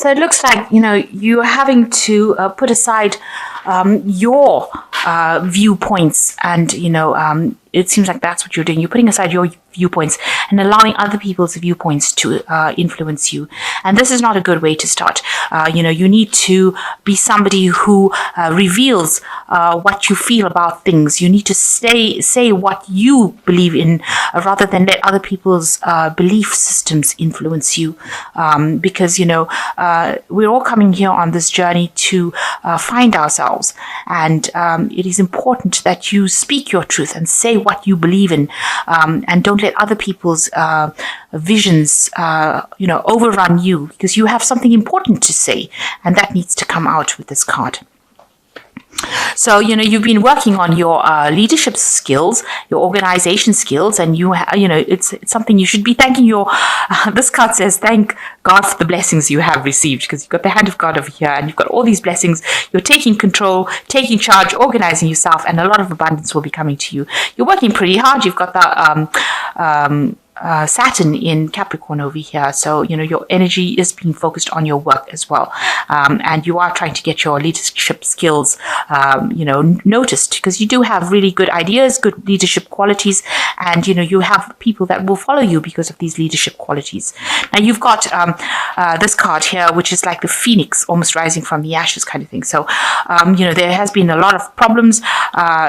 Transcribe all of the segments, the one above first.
So it looks like, you're having to put aside your viewpoints, and it seems like that's what you're doing. You're putting aside your viewpoints and allowing other people's viewpoints to influence you. And this is not a good way to start. You need to be somebody who reveals what you feel about things. You need to say what you believe in, rather than let other people's belief systems influence you. Because, we're all coming here on this journey to find ourselves. And it is important that you speak your truth and say what you believe in, and don't let other people's visions overrun you, because you have something important to say, and that needs to come out with this card. So, you've been working on your leadership skills, your organization skills, and it's something you should be thanking this card says, thank God for the blessings you have received, because you've got the hand of God over here, and you've got all these blessings. You're taking control, taking charge, organizing yourself, and a lot of abundance will be coming to you. You're working pretty hard. You've got the Saturn in Capricorn over here, so your energy is being focused on your work as well, and you are trying to get your leadership skills noticed, because you do have really good ideas, good leadership qualities, and you have people that will follow you because of these leadership qualities. Now you've got this card here, which is like the phoenix almost rising from the ashes kind of thing. So there has been a lot of problems.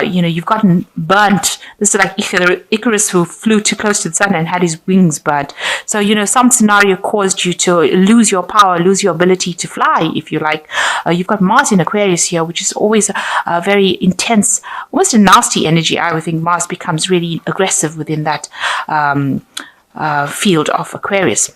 You've gotten burnt. This is like Icarus, who flew too close to the sun and had his wings burnt. So some scenario caused you to lose your power, lose your ability to fly, if you like. You've got Mars in Aquarius here, which is always a very intense, almost a nasty energy. I would think Mars becomes really aggressive within that field of Aquarius.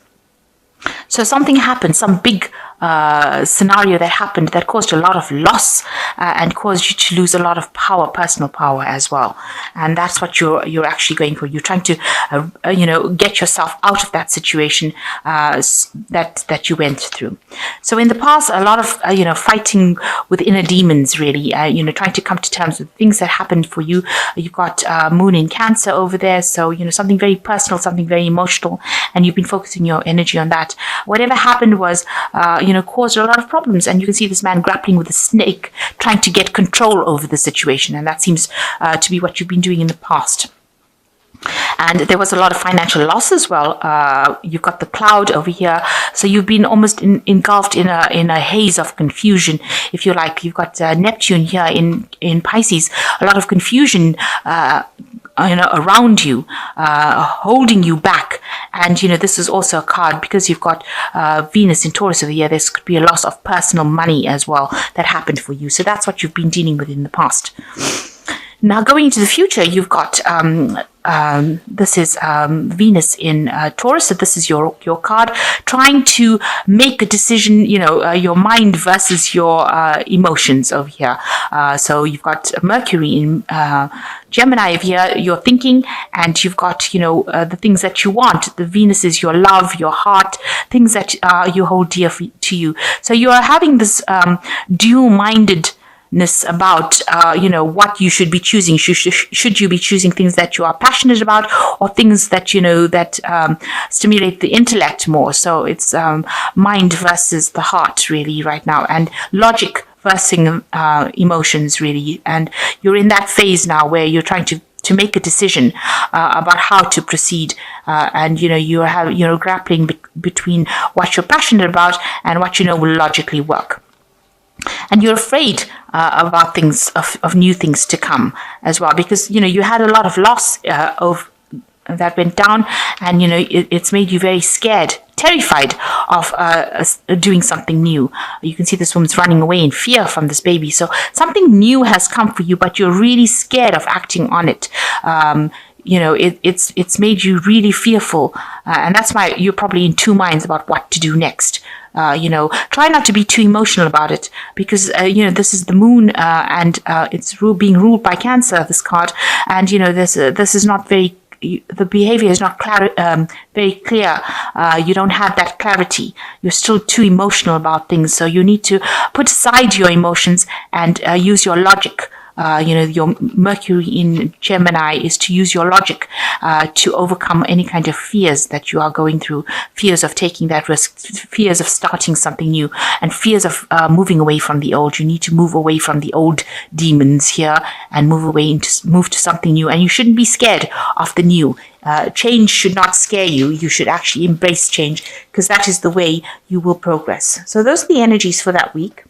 So something happened, some big scenario that happened that caused a lot of loss and caused you to lose a lot of power, personal power as well. And that's what you're actually going for. You're trying to get yourself out of that situation that you went through. So in the past, a lot of fighting with inner demons, really, trying to come to terms with things that happened for you. You've got Moon in Cancer over there, so something very personal, something very emotional, and you've been focusing your energy on that. Whatever happened was caused a lot of problems, and you can see this man grappling with a snake, trying to get control over the situation, and that seems to be what you've been doing in the past. And there was a lot of financial loss as well. You've got the cloud over here, so you've been almost engulfed in a haze of confusion, if you like. You've got Neptune here in Pisces, a lot of confusion around you, holding you back. And this is also a card, because you've got Venus in Taurus over here. This could be a loss of personal money as well that happened for you. So that's what you've been dealing with in the past. Now, going into the future, you've got this is Venus in Taurus. So this is your card, trying to make a decision, your mind versus your emotions over here. So you've got Mercury in Gemini over here, your thinking, and you've got, the things that you want. The Venus is your love, your heart, things that you hold dear to you. So you are having this dual-minded about what you should be choosing. Should you be choosing things that you are passionate about, or things that that stimulate the intellect more? So it's mind versus the heart, really, right now, and logic versus emotions, really. And you're in that phase now where you're trying to make a decision about how to proceed, and you're grappling between what you're passionate about and what will logically work. And you're afraid about things, of new things to come as well, because you had a lot of loss of that went down, and it's made you very scared, terrified of doing something new. You can see this woman's running away in fear from this baby. So something new has come for you, but you're really scared of acting on it. It's made you really fearful, and that's why you're probably in two minds about what to do next. Try not to be too emotional about it, because this is the moon, and it's being ruled by Cancer, this card, and this is not very. The behavior is not very clear. You don't have that clarity. You're still too emotional about things, so you need to put aside your emotions and use your logic your Mercury in Gemini is to use your logic to overcome any kind of fears that you are going through, fears of taking that risk, fears of starting something new, and fears of moving away from the old. You need to move away from the old demons here and move to something new. And you shouldn't be scared of the new. Change should not scare you. You should actually embrace change, because that is the way you will progress. So those are the energies for that week.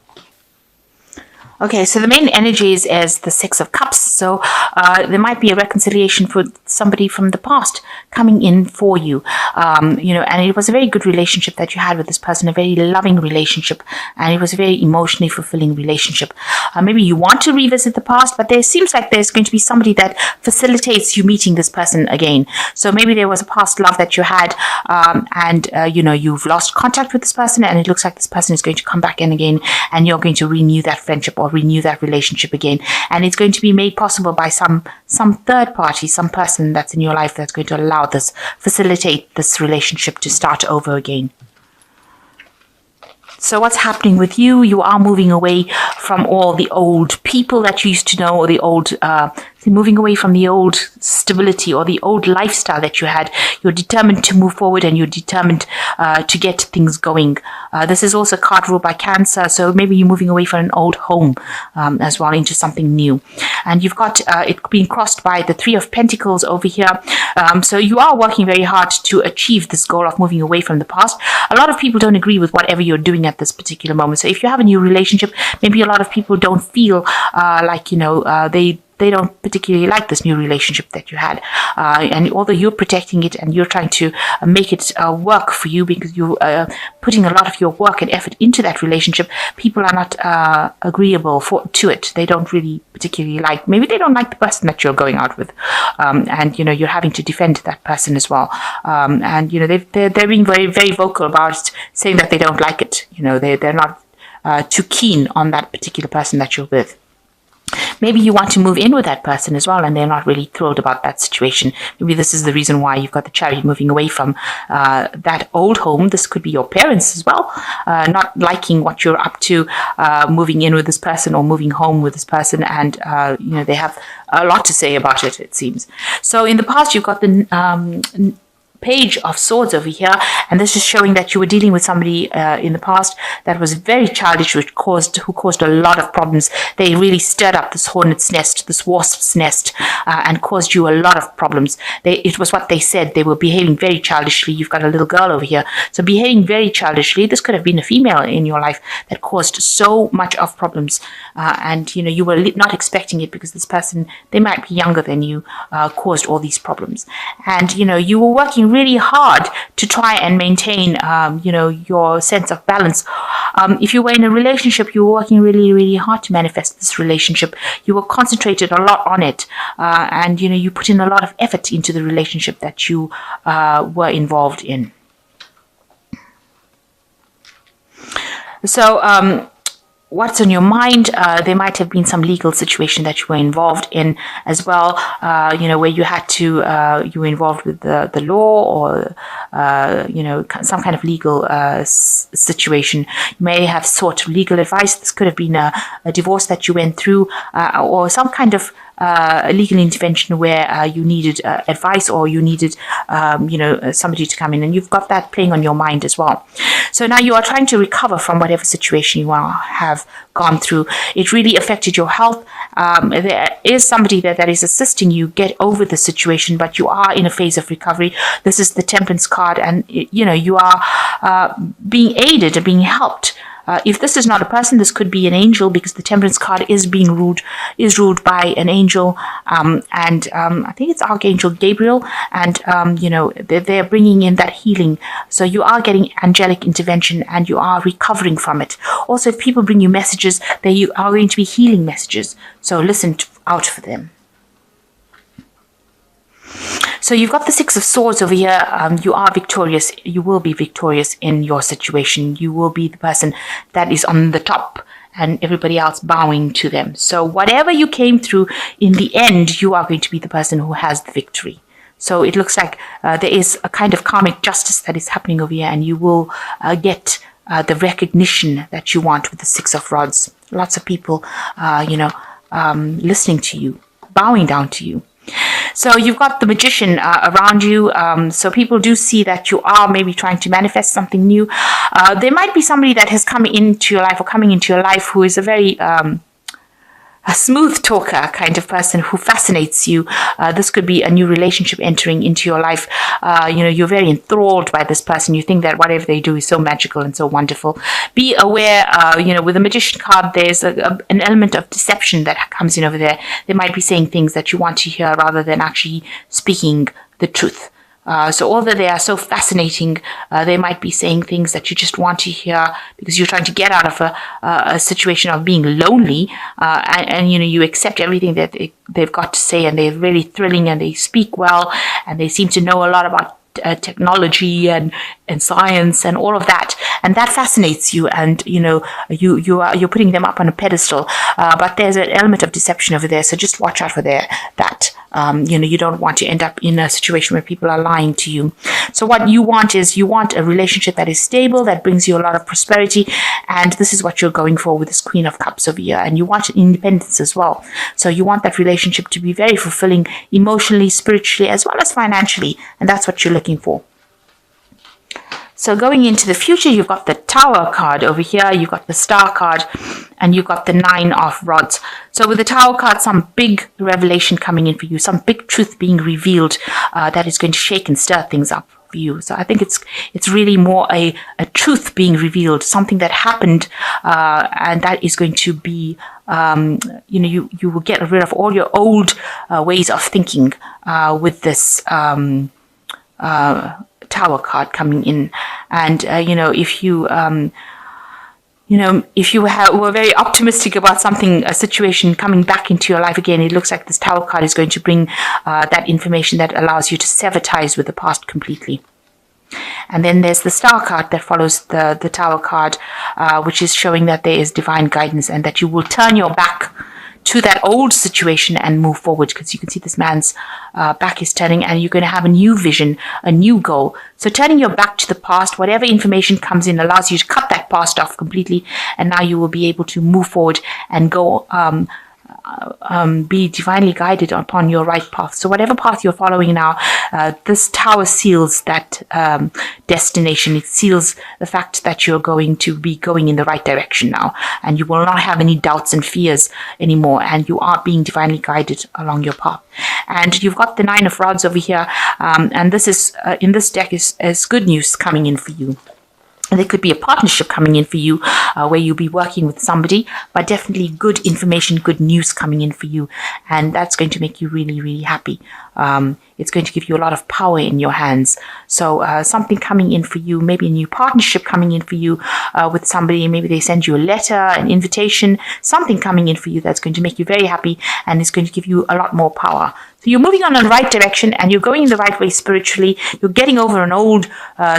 Okay, so the main energies is the Six of Cups. So there might be a reconciliation for somebody from the past coming in for you. And it was a very good relationship that you had with this person, a very loving relationship, and it was a very emotionally fulfilling relationship. Maybe you want to revisit the past, but there seems like there's going to be somebody that facilitates you meeting this person again. So maybe there was a past love that you had, and you've lost contact with this person, and it looks like this person is going to come back in again, and you're going to renew that friendship or renew that relationship again. And it's going to be made possible by some third party, some person that's in your life that's going to allow this, facilitate this relationship to start over again. So what's happening with you? You are moving away from all the old people that you used to know, or the old, moving away from the old stability or the old lifestyle that you had. You're determined to move forward, and you're determined to get things going. This is also a card ruled by Cancer, so maybe you're moving away from an old home as well into something new. And you've got it being crossed by the Three of Pentacles over here. So you are working very hard to achieve this goal of moving away from the past. A lot of people don't agree with whatever you're doing at this particular moment. So if you have a new relationship, maybe a lot of people don't feel they don't particularly like this new relationship that you had. And although you're protecting it and you're trying to make it work for you, because you're putting a lot of your work and effort into that relationship, people are not agreeable to it. They don't really particularly like, maybe they don't like the person that you're going out with. And you're having to defend that person as well. And they're being very, very vocal about it, saying that they don't like it. They're not too keen on that particular person that you're with. Maybe you want to move in with that person as well, and they're not really thrilled about that situation. Maybe this is the reason why you've got the Chariot moving away from that old home. This could be your parents as well, not liking what you're up to, moving in with this person or moving home with this person, and they have a lot to say about it, it seems. So in the past, you've got the Page of Swords over here, and this is showing that you were dealing with somebody in the past that was very childish, who caused a lot of problems. They really stirred up this hornet's nest, this wasp's nest, and caused you a lot of problems. It was what they said. They were behaving very childishly. You've got a little girl over here, so behaving very childishly. This could have been a female in your life that caused so much of problems, and you were not expecting it, because this person, they might be younger than you, caused all these problems. And you were working really hard to try and maintain your sense of balance. If you were in a relationship, you were working really, really hard to manifest this relationship. You were concentrated a lot on it, and you put in a lot of effort into the relationship that you were involved in. So what's on your mind? There might have been some legal situation that you were involved in as well, where you had to, you were involved with the law, or, some kind of legal situation. You may have sought legal advice. This could have been a divorce that you went through, or some kind of a legal intervention where you needed advice, or you needed somebody to come in, and you've got that playing on your mind as well. So now you are trying to recover from whatever situation you have gone through. It really affected your health. There is somebody that is assisting you get over the situation, but you are in a phase of recovery. This is the Temperance card, and you are being aided and being helped. If this is not a person, this could be an angel, because the Temperance card is ruled by an angel, and I think it's Archangel Gabriel, and they're bringing in that healing. So you are getting angelic intervention, and you are recovering from it. Also, if people bring you messages, they are going to be healing messages. So listen out for them. So you've got the Six of Swords over here. You are victorious. You will be victorious in your situation. You will be the person that is on the top, and everybody else bowing to them. So whatever you came through, in the end, you are going to be the person who has the victory. So it looks like there is a kind of karmic justice that is happening over here, and you will get the recognition that you want with the Six of Rods. Lots of people, listening to you, bowing down to you. So you've got the Magician around you. So people do see that you are maybe trying to manifest something new. There might be somebody that has come into your life or coming into your life who is a very a smooth talker kind of person who fascinates you. This could be a new relationship entering into your life. You're very enthralled by this person. You think that whatever they do is so magical and so wonderful. Be aware, with the Magician card, there's an element of deception that comes in over there. They might be saying things that you want to hear rather than actually speaking the truth. So although they are so fascinating, they might be saying things that you just want to hear because you're trying to get out of a situation of being lonely, and you accept everything that they've got to say, and they're really thrilling, and they speak well, and they seem to know a lot about technology and science and all of that, and that fascinates you, and you're putting them up on a pedestal, but there's an element of deception over there, so just watch out for that. You don't want to end up in a situation where people are lying to you. So what you want is a relationship that is stable, that brings you a lot of prosperity, and this is what you're going for with this Queen of Cups over here. And you want independence as well. So you want that relationship to be very fulfilling emotionally, spiritually, as well as financially, and that's what you're looking for. So going into the future, you've got the Tower card over here, you've got the Star card, and you've got the Nine of Rods. So with the Tower card, some big revelation coming in for you, some big truth being revealed that is going to shake and stir things up for you. So I think it's really more a truth being revealed, something that happened, and that is going to be, you will get rid of all your old ways of thinking with this Tower card coming in. And if you were very optimistic about a situation coming back into your life again, it looks like this Tower card is going to bring that information that allows you to sever ties with the past completely. And then there's the Star card that follows the Tower card, which is showing that there is divine guidance and that you will turn your back to that old situation and move forward, because you can see this man's back is turning, and you're going to have a new vision, a new goal. So turning your back to the past, whatever information comes in allows you to cut that past off completely, and now you will be able to move forward and go be divinely guided upon your right path. So whatever path you're following now, this Tower seals that destination. It seals the fact that you're going to be going in the right direction now, and you will not have any doubts and fears anymore, and you are being divinely guided along your path. And you've got the Nine of Rods over here, and this is in this deck is good news coming in for you. There could be a partnership coming in for you where you'll be working with somebody, but definitely good information, good news coming in for you. And that's going to make you really, really happy. It's going to give you a lot of power in your hands. So something coming in for you, maybe a new partnership coming in for you with somebody. Maybe they send you a letter, an invitation, something coming in for you that's going to make you very happy, and it's going to give you a lot more power. So you're moving on in the right direction, and you're going in the right way spiritually. You're getting over an old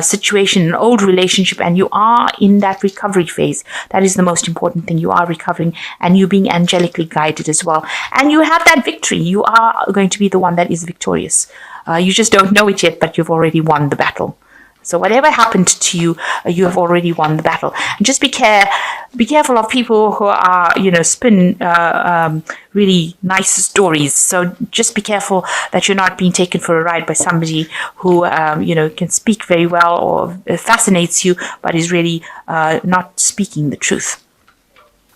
situation, an old relationship, and you are in that recovery phase. That is the most important thing. You are recovering, and you're being angelically guided as well. And you have that victory. You are going to be the one that is victorious. You just don't know it yet, but you've already won the battle. So whatever happened to you, you have already won the battle. And just be careful of people who are, spin really nice stories. So just be careful that you're not being taken for a ride by somebody who, can speak very well or fascinates you, but is really not speaking the truth.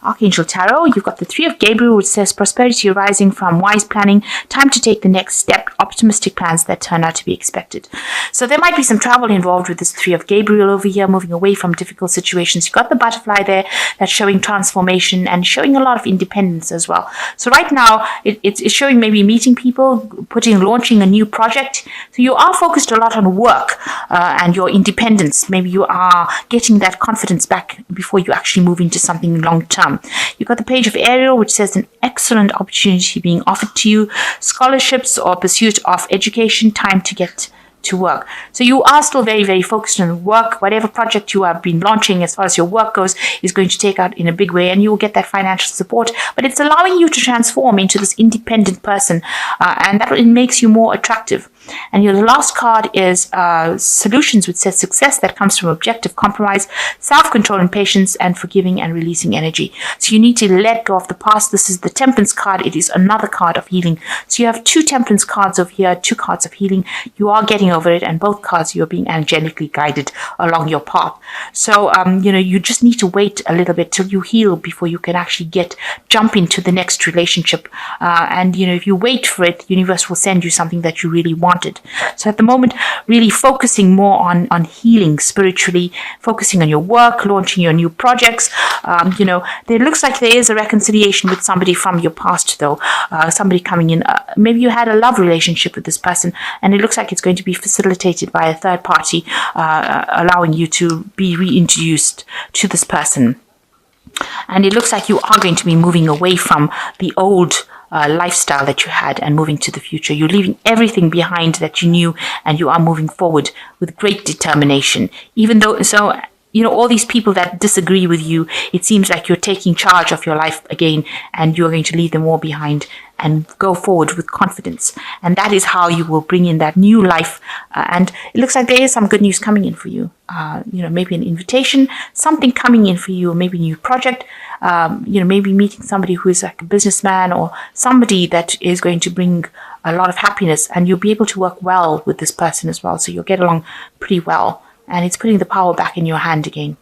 Archangel Tarot, you've got the Three of Gabriel, which says prosperity arising from wise planning, time to take the next step, optimistic plans that turn out to be expected. So there might be some travel involved with this Three of Gabriel over here, moving away from difficult situations. You've got the butterfly there that's showing transformation and showing a lot of independence as well. So right now, it's showing maybe meeting people, launching a new project. So you are focused a lot on work and your independence. Maybe you are getting that confidence back before you actually move into something long term. You've got the Page of Ariel, which says an excellent opportunity being offered to you, scholarships or pursuit of education, time to get to work. So you are still very, very focused on work. Whatever project you have been launching as far as your work goes is going to take out in a big way, and you will get that financial support. But it's allowing you to transform into this independent person, and that it makes you more attractive. And your last card is solutions, which says success that comes from objective compromise, self-control and patience, and forgiving and releasing energy. So you need to let go of the past. This is the Temperance card. It is another card of healing. So you have 2 Temperance cards over here, 2 cards of healing. You are getting over it, and both cards you are being angelically guided along your path. So you just need to wait a little bit till you heal before you can actually jump into the next relationship. And if you wait for it, the universe will send you something that you really wanted. So at the moment, really focusing more on healing spiritually, focusing on your work, launching your new projects. There looks like there is a reconciliation with somebody from your past, though. Somebody coming in. Maybe you had a love relationship with this person, and it looks like it's going to be facilitated by a third party, allowing you to be reintroduced to this person. And it looks like you are going to be moving away from the old lifestyle that you had and moving to the future. You're leaving everything behind that you knew, and you are moving forward with great determination. Even though, all these people that disagree with you, it seems like you're taking charge of your life again, and you're going to leave them all behind and go forward with confidence. And that is how you will bring in that new life. And it looks like there is some good news coming in for you. Maybe an invitation, something coming in for you, or maybe a new project. Maybe meeting somebody who is like a businessman, or somebody that is going to bring a lot of happiness, and you'll be able to work well with this person as well. So you'll get along pretty well. And it's putting the power back in your hand again.